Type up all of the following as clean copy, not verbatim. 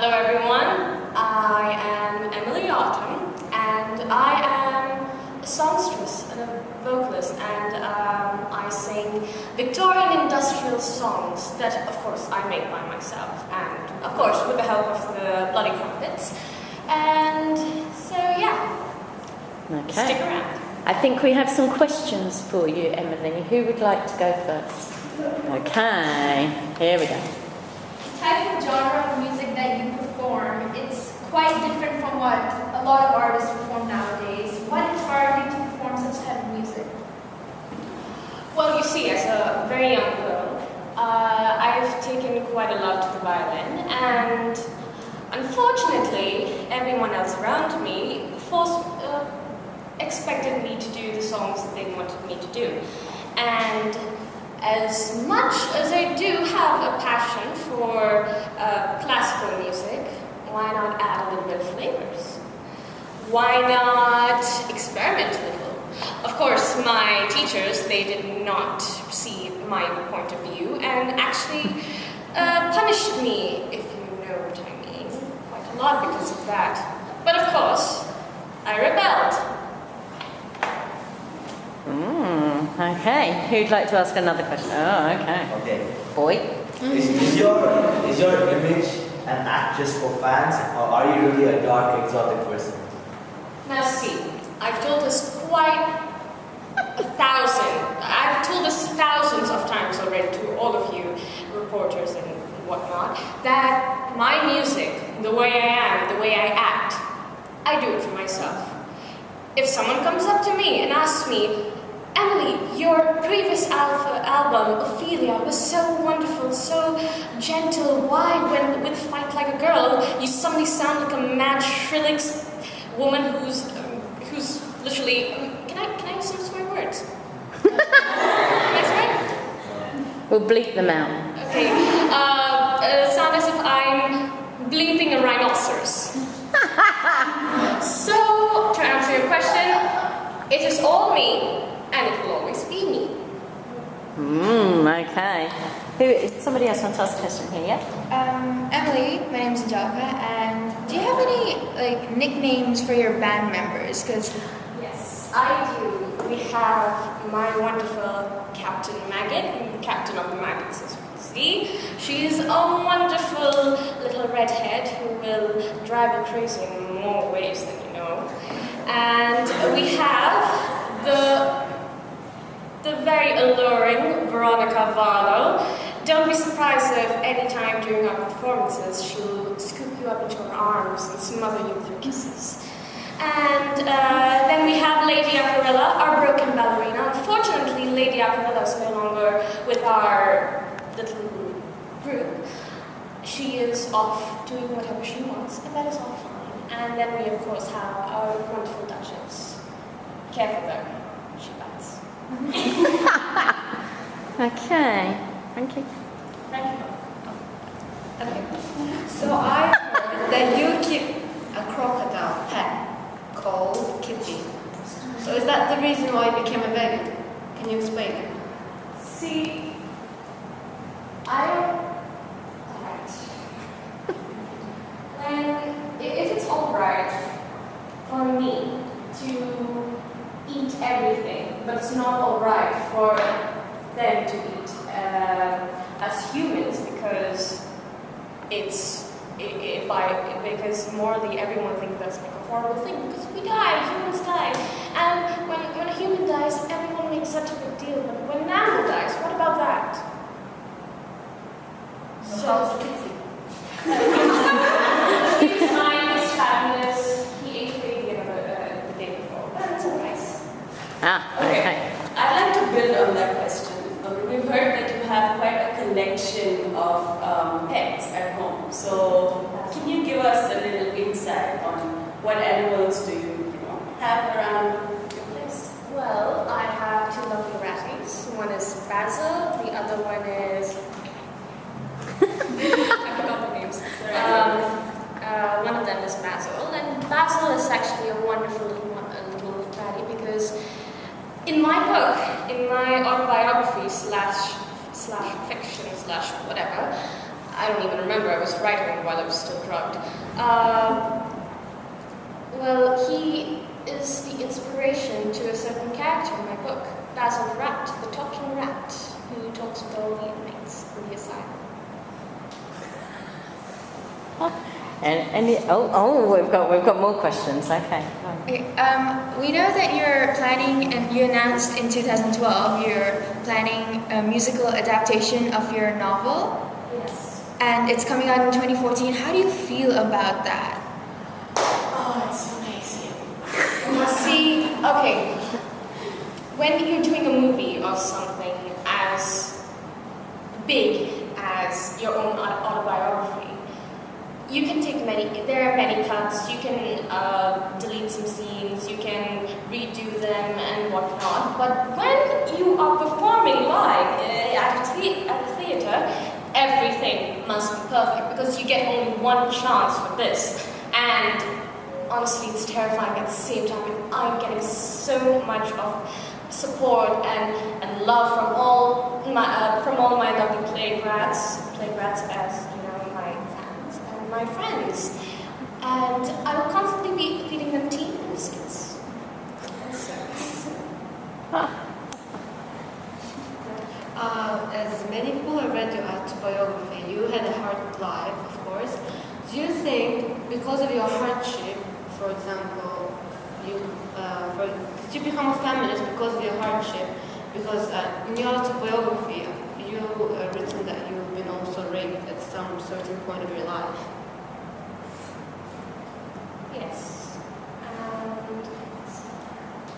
Hello everyone, I am Emily Autumn and I am a songstress and a vocalist and I sing Victorian industrial songs that of course I make by myself and of course with the help of the Bloody Crumpets. And so yeah, Okay. Stick around. I think we have some questions for you, Emily. Who would like to go first? Okay, here we go. The type of genre of music that you perform, it's quite different from what a lot of artists perform nowadays. What inspired you to perform such type of music? Well, you see, as a very young girl, I've taken quite a love to the violin, and unfortunately, everyone else around me expected me to do the songs that they wanted me to do. And as much as I do have a passion for classical music, why not add a little bit of flavors? Why not experiment a little? Of course, my teachers, they did not see my point of view and actually punished me, if you know what I mean, quite a lot because of that. But of course, I rebelled. Okay, who'd like to ask another question? Oh, okay. Okay. Boy. Is your image an actress for fans, or are you really a dark, exotic person? Now see, I've told this I've told this thousands of times already to all of you reporters and whatnot, that my music, the way I am, the way I act, I do it for myself. If someone comes up to me and asks me, Emily, your previous album, Ophelia, was so wonderful, so gentle. Why, when with Fight Like a Girl, you suddenly sound like a mad Skrillex woman who's literally... Can I use some swear words? Can I swear? We'll bleep them out. Okay. Sound as if I'm bleeping a rhinoceros. So, to answer your question, it is all me. And it will always be me. Okay. Somebody else wants to ask a question here, yeah? Emily, my name is Angelica, and do you have any nicknames for your band members? Because Yes, I do. We have my wonderful Captain Maggot, Captain of the Maggots, as you can see. She's a wonderful little redhead who will drive you crazy in more ways than you know. And we have the very alluring Veronica Varlo. Don't be surprised if any time during our performances she'll scoop you up into her arms and smother you with her kisses. And then we have Lady Aquarella, our broken ballerina. Unfortunately, Lady Aquarella is no longer with our little group. She is off doing whatever she wants, and that is all fine. And then we, of course, have our wonderful Duchess. Careful there, she bites. Okay. Thank you. Thank you. Okay. So I heard that you keep a crocodile pet called Kitty. So is that the reason why you became a vegan? Can you explain it? See, if it's alright for me to eat everything, but it's not alright for them to eat as humans because because morally everyone thinks that's like a horrible thing because we die, humans die, and when a human dies, everyone makes such a big deal. But when an animal dies, what about that? So how's Kitty? His mind is fabulous. He ate baby the day before. That's so nice. Okay. I'd like to build on that question. We've heard that you have quite a collection of pets at home. So can you give us a little insight on what animals do you have around your place? Well, I have two lovely ratties. One is Basil, the other one is... I forgot the names. One of them is Basil, and Basil is actually a wonderful little ratty because in my book, in my autobiography slash fiction slash whatever, I don't even remember. I was writing it while I was still drugged. Well, he is the inspiration to a certain character in my book, Basil the Rat, the talking rat, who talks with all the inmates in the asylum. And we've got more questions. Okay. Okay, we know that you're planning, and you announced in 2012, you're planning a musical adaptation of your novel, Yes. and it's coming out in 2014. How do you feel about that? Oh, it's amazing. See, okay, when you're doing a movie or something as big as your own autobiography, you can take there are many cuts, you can delete some scenes, you can redo them and whatnot, but when you are performing live at a theater, everything must be perfect because you get only one chance for this. And honestly, it's terrifying at the same time. I'm getting so much of support and love from all my lovely playgrats as my fans and my friends, and I will constantly be feeding them tea and biscuits. As many people have read your autobiography, you had a hard life, of course. Do you think, because of your hardship, for example, did you become a feminist because of your hardship? Because in your autobiography, you written that you've been also raped at some certain point of your life. Yes, and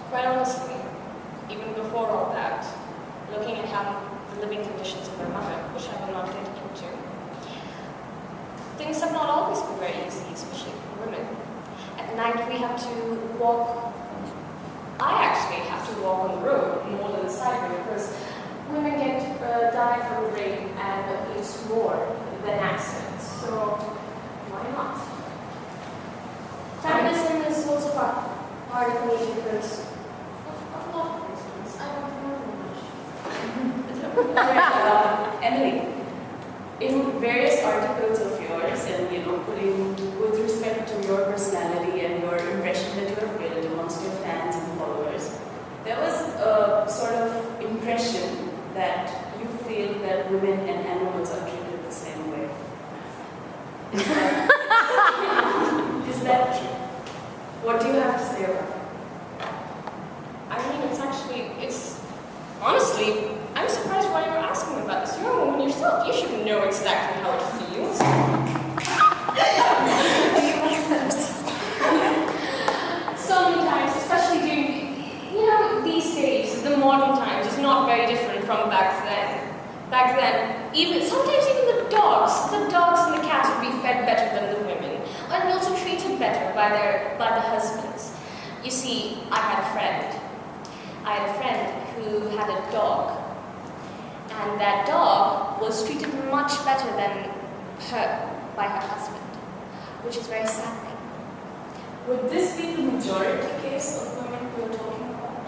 quite honestly, even before all that, looking at how the living conditions of my mother, which I will not get into, things have not always been very easy, especially for women. At night we have to walk, I actually have to walk on the road more than the side road because women die from rape and at least more than accidents. So why not? Feminism is also part of me because of a lot of reasons. I don't know much. Emily, in various articles of yours and putting with respect to your personality and your impression that you have built amongst your fans and followers, there was a sort of impression that you feel that women and animals are treated the same way. Is that true? What do you have to say about that? I mean, honestly, I'm surprised why you're asking about this. You're a woman yourself. You should know exactly how it feels. So many times, especially during, these days, the modern times is not very different from back then. Back then, sometimes even the dogs and the cats would be fed better than the women, and also treated better by the husbands. You see, I had a friend who had a dog, and that dog was treated much better than her by her husband, which is very saddening. Would this be the majority case of women who are talking about?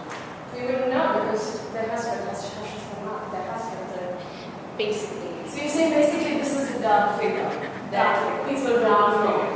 We wouldn't know because their husband hushes them up. Their husbands are basically. So you say basically this is a dark figure that people run from.